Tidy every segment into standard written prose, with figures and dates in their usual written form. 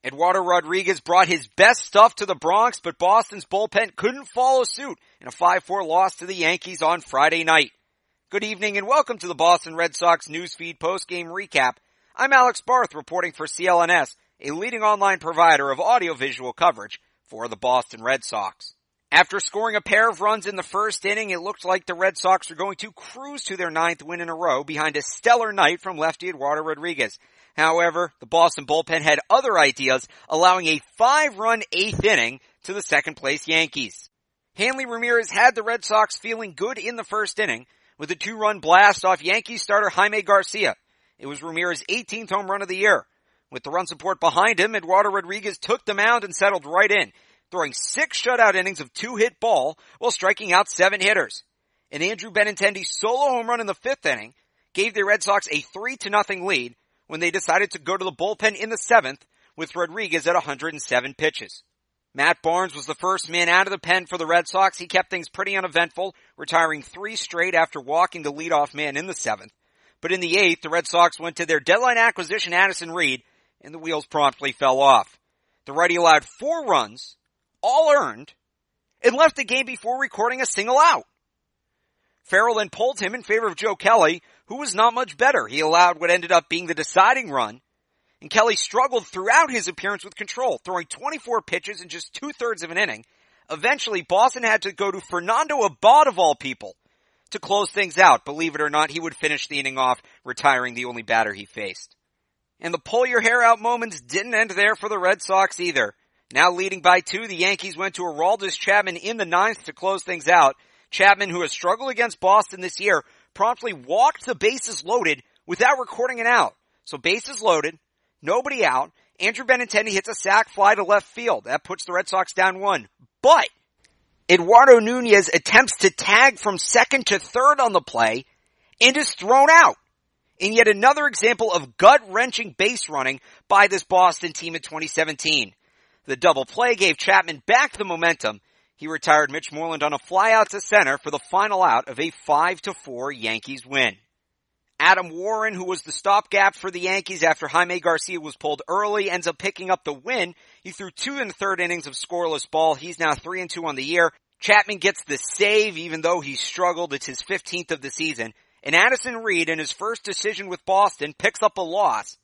Eduardo Rodriguez brought his best stuff to the Bronx, but Boston's bullpen couldn't follow suit in a 5-4 loss to the Yankees on Friday night. Good evening and welcome to the Boston Red Sox Newsfeed postgame recap. I'm Alex Barth reporting for CLNS, a leading online provider of audiovisual coverage for the Boston Red Sox. After scoring a pair of runs in the first inning, it looked like the Red Sox were going to cruise to their 9th win in a row behind a stellar night from lefty Eduardo Rodriguez. However, the Boston bullpen had other ideas, allowing a 5-run 8th inning to the second-place Yankees. Hanley Ramirez had the Red Sox feeling good in the first inning with a 2-run blast off Yankees starter Jaime Garcia. It was Ramirez's 18th home run of the year. With the run support behind him, Eduardo Rodriguez took the mound and settled right in, throwing 6 shutout innings of 2-hit ball while striking out 7 hitters. An Andrew Benintendi solo home run in the 5th inning gave the Red Sox a 3-0 lead when they decided to go to the bullpen in the 7th with Rodriguez at 107 pitches. Matt Barnes was the first man out of the pen for the Red Sox. He kept things pretty uneventful, retiring 3 straight after walking the leadoff man in the 7th. But in the 8th, the Red Sox went to their deadline acquisition Addison Reed, and the wheels promptly fell off. The righty allowed 4 runs, all earned, and left the game before recording a single out. Farrell then pulled him in favor of Joe Kelly, who was not much better. He allowed what ended up being the deciding run, and Kelly struggled throughout his appearance with control, throwing 24 pitches in just 2/3 of an inning. Eventually, Boston had to go to Fernando Abad, of all people, to close things out. Believe it or not, he would finish the inning off, retiring the only batter he faced. And the pull-your-hair-out moments didn't end there for the Red Sox either. Now leading by 2, the Yankees went to Aroldis Chapman in the 9th to close things out. Chapman, who has struggled against Boston this year, promptly walked the bases loaded without recording an out. So bases loaded, nobody out. Andrew Benintendi hits a sac fly to left field. That puts the Red Sox down 1. But Eduardo Nunez attempts to tag from second to third on the play and is thrown out. In yet another example of gut-wrenching base running by this Boston team in 2017. The double play gave Chapman back the momentum. He retired Mitch Moreland on a flyout to center for the final out of a 5-4 Yankees win. Adam Warren, who was the stopgap for the Yankees after Jaime Garcia was pulled early, ends up picking up the win. He threw 2 1/3 innings of scoreless ball. He's now 3-2 on the year. Chapman gets the save even though he struggled. It's his 15th of the season. And Addison Reed, in his first decision with Boston, picks up a loss.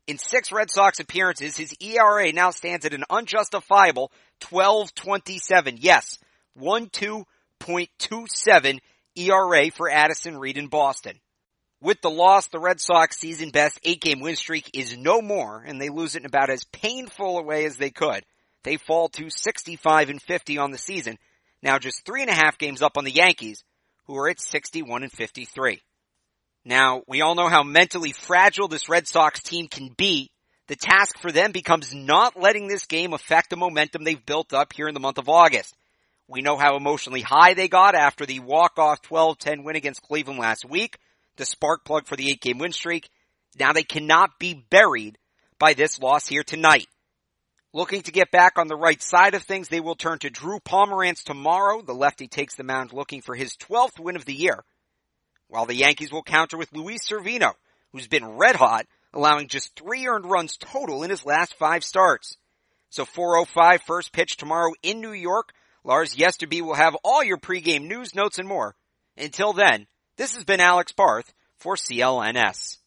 In 6 Red Sox appearances, his ERA now stands at an unjustifiable 12.27. Yes, 12.27 ERA for Addison Reed in Boston. With the loss, the Red Sox season-best 8-game win streak is no more, and they lose it in about as painful a way as they could. They fall to 65-50 on the season, now just 3.5 games up on the Yankees, who are at 61-53. Now, we all know how mentally fragile this Red Sox team can be. The task for them becomes not letting this game affect the momentum they've built up here in the month of August. We know how emotionally high they got after the walk-off 12-10 win against Cleveland last week, the spark plug for the 8-game win streak. Now they cannot be buried by this loss here tonight. Looking to get back on the right side of things, they will turn to Drew Pomeranz tomorrow. The lefty takes the mound looking for his 12th win of the year, while the Yankees will counter with Luis Cervino, who's been red hot, allowing just 3 earned runs total in his last 5 starts. So 4:05 first pitch tomorrow in New York. Lars Yesterby will have all your pregame news, notes, and more. Until then, this has been Alex Barth for CLNS.